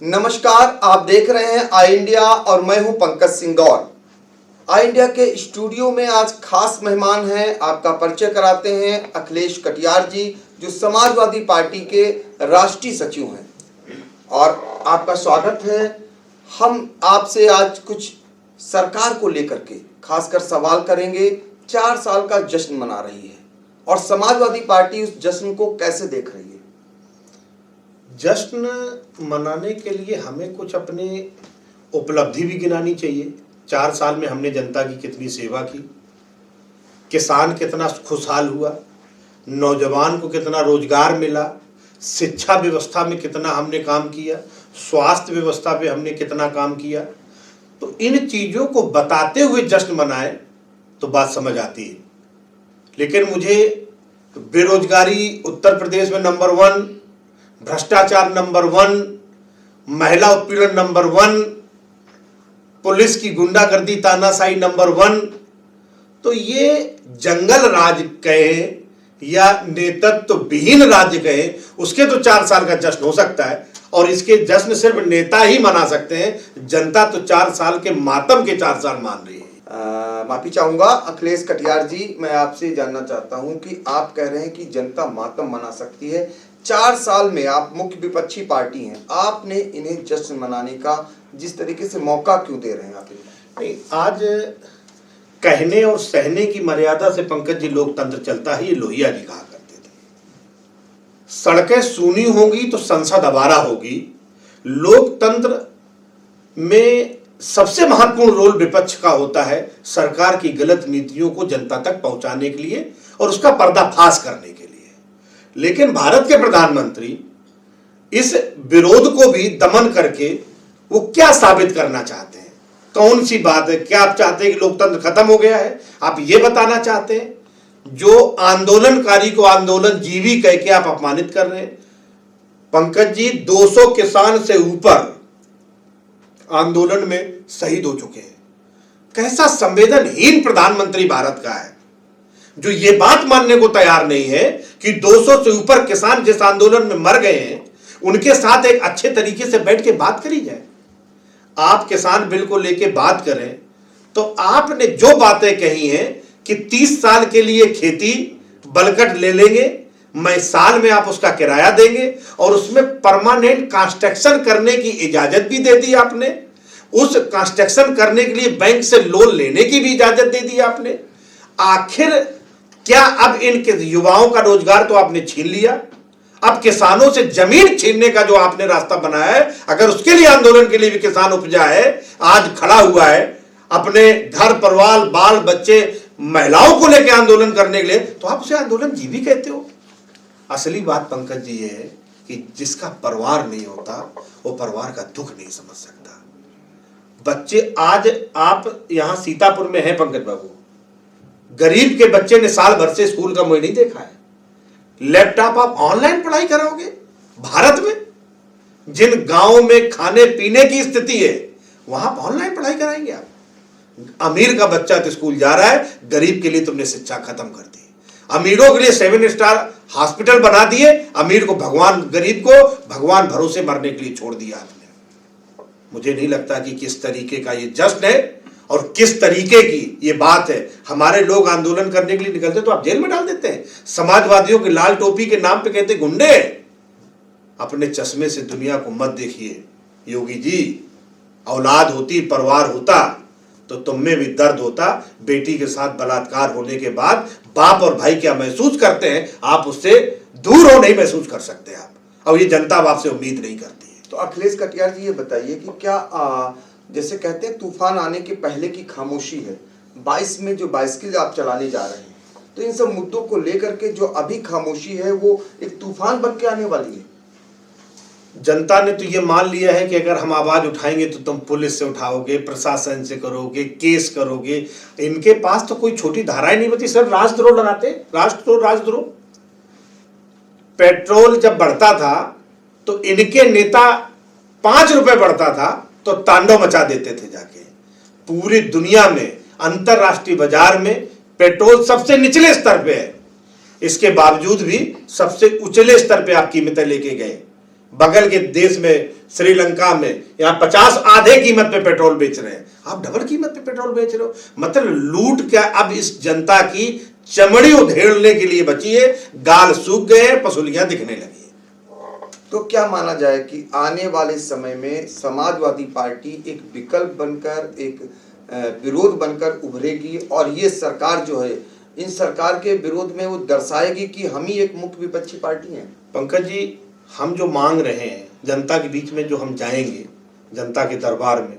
नमस्कार, आप देख रहे हैं आई इंडिया और मैं हूं पंकज सिंह गौर। आई इंडिया के स्टूडियो में आज खास मेहमान हैं। आपका परिचय कराते हैं अखिलेश कटियार जी, जो समाजवादी पार्टी के राष्ट्रीय सचिव हैं और आपका स्वागत है। हम आपसे आज कुछ सरकार को लेकर के खासकर सवाल करेंगे। 4 साल का जश्न मना रही है और समाजवादी पार्टी उस जश्न को कैसे देख रही है? जश्न मनाने के लिए हमें कुछ अपने उपलब्धि भी गिनानी चाहिए। 4 साल में हमने जनता की कितनी सेवा की, किसान कितना खुशहाल हुआ, नौजवान को कितना रोजगार मिला, शिक्षा व्यवस्था में कितना हमने काम किया, स्वास्थ्य व्यवस्था पे हमने कितना काम किया। तो इन चीज़ों को बताते हुए जश्न मनाए तो बात समझ आती है। लेकिन मुझे बेरोजगारी उत्तर प्रदेश में नंबर 1, भ्रष्टाचार नंबर 1, महिला उत्पीड़न नंबर 1, पुलिस की गुंडागर्दी तानाशाही नंबर 1, तो ये जंगल राज कहें या नेतृत्व विहीन राज्य कहें, उसके तो 4 साल का जश्न हो सकता है और इसके जश्न सिर्फ नेता ही मना सकते हैं। जनता तो 4 साल के मातम के 4 साल मान रही है। माफी चाहूंगा अखिलेश कटियार जी, मैं आपसे जानना चाहता हूं कि आप कह रहे हैं कि जनता मातम मना सकती है। 4 साल में आप मुख्य विपक्षी पार्टी हैं, आपने इन्हें जश्न मनाने का जिस तरीके से मौका क्यों दे रहे हैं आप? नहीं, आज कहने और सहने की मर्यादा से पंकज जी लोकतंत्र चलता है, ये लोहिया जी कहा करते थे। सड़कें सूनी होंगी तो संसद आवारा होगी। लोकतंत्र में सबसे महत्वपूर्ण रोल विपक्ष का होता है, सरकार की गलत नीतियों को जनता तक पहुंचाने के लिए और उसका पर्दाफाश करने के लिए। लेकिन भारत के प्रधानमंत्री इस विरोध को भी दमन करके वो क्या साबित करना चाहते हैं? कौन सी बात है? क्या आप चाहते हैं कि लोकतंत्र खत्म हो गया है? आप ये बताना चाहते हैं? जो आंदोलनकारी को आंदोलन जीवी कह के आप अपमानित कर रहे हैं। पंकज जी, 200 किसान से ऊपर आंदोलन में शहीद हो चुके हैं। कैसा संवेदनहीन प्रधानमंत्री भारत का है, जो ये बात मानने को तैयार नहीं है कि 200 से ऊपर किसान जिस आंदोलन में मर गए हैं, उनके साथ एक अच्छे तरीके से बैठ के बात करी जाए। आप किसान बिल को लेके बात करें तो आपने जो बातें कही हैं कि 30 साल के लिए खेती बलकट ले लेंगे, मैं साल में आप उसका किराया देंगे और उसमें परमानेंट कंस्ट्रक्शन करने की इजाजत भी दे दी आपने। उस कंस्ट्रक्शन करने के लिए बैंक से लोन लेने की भी इजाजत दे दी आपने। आखिर क्या अब इनके युवाओं का रोजगार तो आपने छीन लिया, अब किसानों से जमीन छीनने का जो आपने रास्ता बनाया है, अगर उसके लिए आंदोलन के लिए भी किसान उपजा है, आज खड़ा हुआ है अपने घर परिवार बाल बच्चे महिलाओं को लेकर आंदोलन करने के लिए, तो आप उसे आंदोलन जीवी कहते हो। असली बात पंकज जी ये है कि जिसका परिवार नहीं होता वो परिवार का दुख नहीं समझ सकता। बच्चे, आज आप यहां सीतापुर में हैं पंकज बाबू, गरीब के बच्चे ने साल भर से स्कूल का मुंह नहीं देखा है। लैपटॉप आप ऑनलाइन पढ़ाई कराओगे? भारत में जिन गांवों में खाने पीने की स्थिति है वहां ऑनलाइन पढ़ाई कराएंगे आप? अमीर का बच्चा तो स्कूल जा रहा है, गरीब के लिए तुमने शिक्षा खत्म कर दी। अमीरों के लिए 7 स्टार हॉस्पिटल बना दिए, अमीर को भगवान, गरीब को भगवान भरोसे मरने के लिए छोड़ दिया आपने। मुझे नहीं लगता कि किस तरीके का ये जश्न है और किस तरीके की ये बात है। हमारे लोग आंदोलन करने के लिए निकलते तो आप जेल में डाल देते हैं। समाजवादियों के लाल टोपी के नाम पे कहते गुंडे। अपने चश्मे से दुनिया को मत देखिए योगी जी। औलाद होती, परिवार होता तो तुम में भी दर्द होता। बेटी के साथ बलात्कार होने के बाद बाप और भाई क्या महसूस करते हैं, आप उससे दूर हो नहीं महसूस कर सकते आप, और ये जनता अब आपसे उम्मीद नहीं करती है। तो अखिलेश कटियार जी, ये बताइए कि क्या जैसे कहते हैं तूफान आने के पहले की खामोशी है, 22 में जो बाइसिकल आप चलाने जा रहे हैं, तो इन सब मुद्दों को लेकर के जो अभी खामोशी है वो एक तूफान बन के आने वाली है। जनता ने तो ये मान लिया है कि अगर हम आवाज उठाएंगे तो तुम पुलिस से उठाओगे, प्रशासन से करोगे, केस करोगे। इनके पास तो कोई छोटी धाराएं नहीं बची सर। राष्ट्रद्रोह लगाते, राष्ट्रद्रोह। पेट्रोल जब बढ़ता था तो इनके नेता 5 रुपए बढ़ता था तो तांडव मचा देते थे जाके। पूरी दुनिया में अंतरराष्ट्रीय बाजार में पेट्रोल सबसे निचले स्तर पे है, इसके बावजूद भी सबसे उचले स्तर पे आप कीमतें लेके गए। बगल के देश में श्रीलंका में यहाँ 50 आधे कीमत पे पेट्रोल बेच रहे हैं, आप डबल कीमत पे पेट्रोल बेच रहे हो। मतलब लूट क्या अब इस जनता की चमड़ी उधेड़ने के लिए बची है, गाल सूख गए हैं, पसुलियां दिखने लगी है। तो क्या माना जाए कि आने वाले समय में समाजवादी पार्टी एक विकल्प बनकर, एक विरोध बनकर उभरेगी और ये सरकार जो है, इन सरकार के विरोध में वो दर्शाएगी कि हम ही एक मुख्य विपक्षी पार्टी हैं? पंकज जी, हम जो मांग रहे हैं जनता के बीच में, जो हम जाएंगे जनता के दरबार में,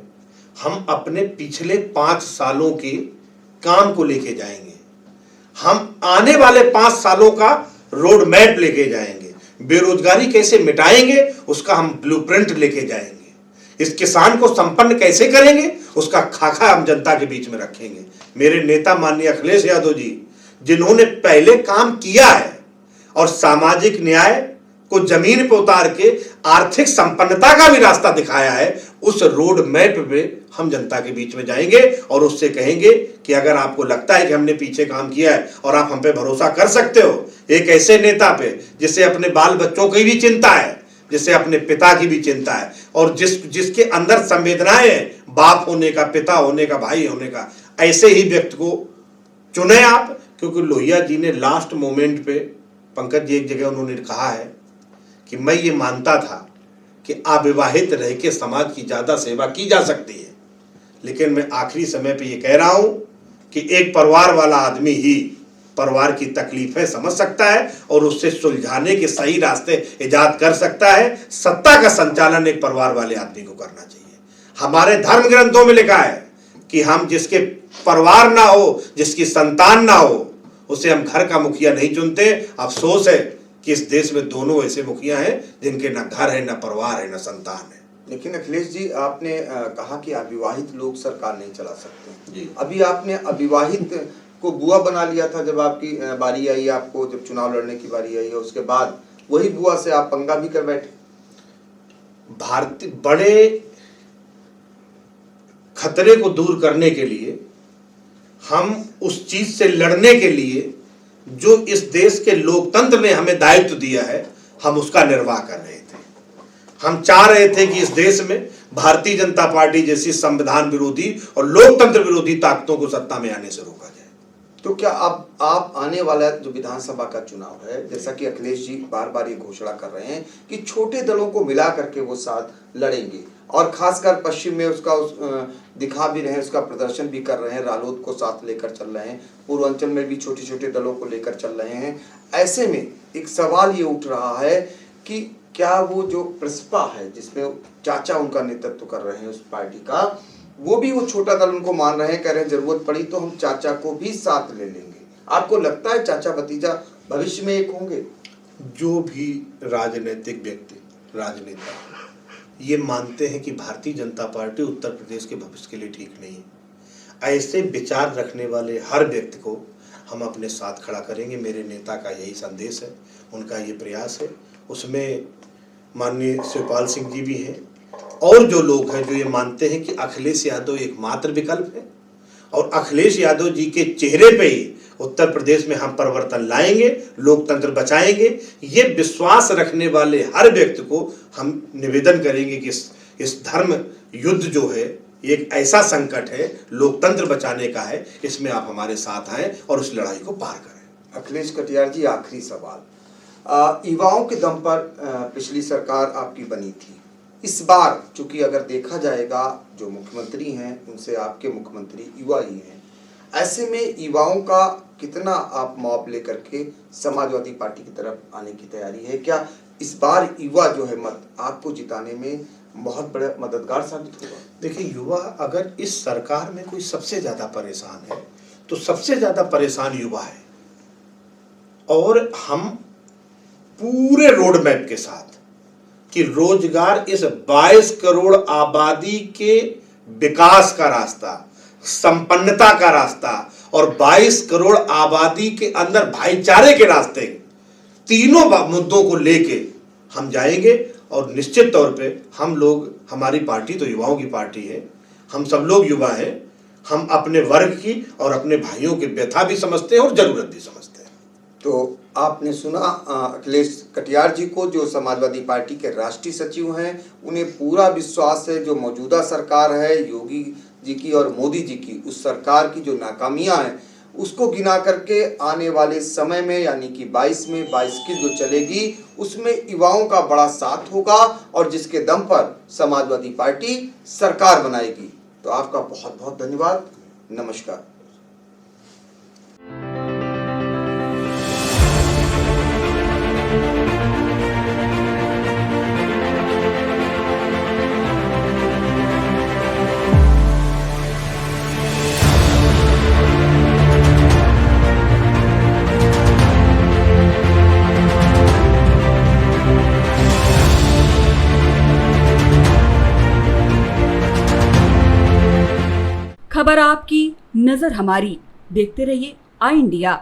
हम अपने पिछले 5 सालों के काम को लेके जाएंगे। हम आने वाले 5 सालों का रोड मैप लेके जाएंगे। बेरोजगारी कैसे मिटाएंगे उसका हम ब्लूप्रिंट लेके जाएंगे। इस किसान को संपन्न कैसे करेंगे उसका खाका हम जनता के बीच में रखेंगे। मेरे नेता माननीय अखिलेश यादव जी, जिन्होंने पहले काम किया है और सामाजिक न्याय को जमीन पर उतार के आर्थिक संपन्नता का भी रास्ता दिखाया है, उस रोड मैप पे हम जनता के बीच में जाएंगे और उससे कहेंगे कि अगर आपको लगता है कि हमने पीछे काम किया है और आप हम पे भरोसा कर सकते हो, एक ऐसे नेता पे जिसे अपने बाल बच्चों की भी चिंता है, जिसे अपने पिता की भी चिंता है और जिसके अंदर संवेदनाएं हैं, बाप होने का, पिता होने का, भाई होने का, ऐसे ही व्यक्ति को चुने आप। क्योंकि लोहिया जी ने लास्ट मोमेंट पे, पंकज जी, एक जगह उन्होंने कहा है कि मैं ये मानता था कि अविवाहित रह के समाज की ज्यादा सेवा की जा सकती है, लेकिन मैं आखिरी समय पे ये कह रहा हूं कि एक परिवार वाला आदमी ही परिवार की तकलीफें समझ सकता है और उससे सुलझाने के सही रास्ते इजाद कर सकता है। सत्ता का संचालन एक परिवार वाले आदमी को करना चाहिए। हमारे धर्म ग्रंथों में लिखा है कि हम जिसके परिवार ना हो, जिसकी संतान ना हो, उसे हम घर का मुखिया नहीं चुनते। अफसोस है कि इस देश में दोनों ऐसे मुखिया हैं जिनके ना घर है, ना परिवार है, ना संतान है। लेकिन अखिलेश जी, आपने कहा कि अविवाहित लोग सरकार नहीं चला सकते जी। अभी आपने अविवाहित को बुआ बना लिया था जब आपकी बारी आई, आपको जब चुनाव लड़ने की बारी आई, और उसके बाद वही बुआ से आप पंगा भी कर बैठे। भारतीय बड़े खतरे को दूर करने के लिए, हम उस चीज से लड़ने के लिए जो इस देश के लोकतंत्र ने हमें दायित्व दिया है, हम उसका निर्वाह कर रहे थे। हम चाह रहे थे कि इस देश में भारतीय जनता पार्टी जैसी संविधान विरोधी और लोकतंत्र विरोधी ताकतों को सत्ता में आने से रोका जाए। तो क्या अब आप आने वाला जो विधानसभा का चुनाव है, जैसा कि अखिलेश जी बार बार ये घोषणा कर रहे हैं कि छोटे दलों को मिला करके वो साथ लड़ेंगे, और खासकर पश्चिम में उसका दिखा भी रहे हैं, उसका प्रदर्शन भी कर रहे हैं, रालोद को साथ लेकर चल रहे हैं, पूर्वांचल में भी छोटे छोटे दलों को लेकर चल रहे हैं। ऐसे में एक सवाल ये उठ रहा है कि क्या वो जो प्रसपा है, जिसमें चाचा उनका नेतृत्व कर रहे हैं उस पार्टी का, वो भी वो छोटा दल उनको मान रहे हैं, कह रहे हैं जरूरत पड़ी तो हम चाचा को भी साथ ले लेंगे। आपको लगता है चाचा भतीजा भविष्य में एक होंगे? जो भी राजनीतिक व्यक्ति, राजनेता ये मानते हैं कि भारतीय जनता पार्टी उत्तर प्रदेश के भविष्य के लिए ठीक नहीं है, ऐसे विचार रखने वाले हर व्यक्ति को हम अपने साथ खड़ा करेंगे। मेरे नेता का यही संदेश है, उनका ये प्रयास है। उसमें माननीय शिवपाल सिंह जी भी हैं और जो लोग हैं जो ये मानते हैं कि अखिलेश यादव एकमात्र विकल्प है और अखिलेश यादव जी के चेहरे पे ही उत्तर प्रदेश में हम परिवर्तन लाएंगे, लोकतंत्र बचाएंगे। ये विश्वास रखने वाले हर व्यक्ति को हम निवेदन करेंगे कि इस धर्म युद्ध जो है, ये एक ऐसा संकट है, लोकतंत्र बचाने का है, इसमें आप हमारे साथ आएं और उस लड़ाई को पार करें। अखिलेश कटियार जी, आखिरी सवाल, युवाओं के दम पर पिछली सरकार आपकी बनी थी। इस बार चूंकि अगर देखा जाएगा जो मुख्यमंत्री हैं उनसे आपके मुख्यमंत्री युवा ही हैं, ऐसे में युवाओं का कितना आप मॉब लेकर के समाजवादी पार्टी की तरफ आने की तैयारी है? क्या इस बार युवा जो है मत आपको जिताने में बहुत बड़ा मददगार साबित होगा? देखिए, युवा अगर इस सरकार में कोई सबसे ज्यादा परेशान है तो सबसे ज्यादा परेशान युवा है। और हम पूरे रोड मैप के साथ कि रोजगार इस 22 करोड़ आबादी के विकास का रास्ता, संपन्नता का रास्ता और 22 करोड़ आबादी के अंदर भाईचारे के रास्ते, तीनों मुद्दों को लेके हम जाएंगे। और निश्चित तौर पे हम लोग, हमारी पार्टी तो युवाओं की पार्टी है, हम सब लोग युवा हैं, हम अपने वर्ग की और अपने भाइयों की व्यथा भी समझते हैं और जरूरत भी समझते हैं। तो आपने सुना अखिलेश कटियार जी को, जो समाजवादी पार्टी के राष्ट्रीय सचिव हैं। उन्हें पूरा विश्वास है जो मौजूदा सरकार है योगी जी की और मोदी जी की, उस सरकार की जो नाकामियां हैं उसको गिना करके आने वाले समय में यानी कि 22 में 22 की जो चलेगी उसमें युवाओं का बड़ा साथ होगा और जिसके दम पर समाजवादी पार्टी सरकार बनाएगी। तो आपका बहुत बहुत धन्यवाद। नमस्कार। खबर आपकी, नजर हमारी। देखते रहिए आई इंडिया।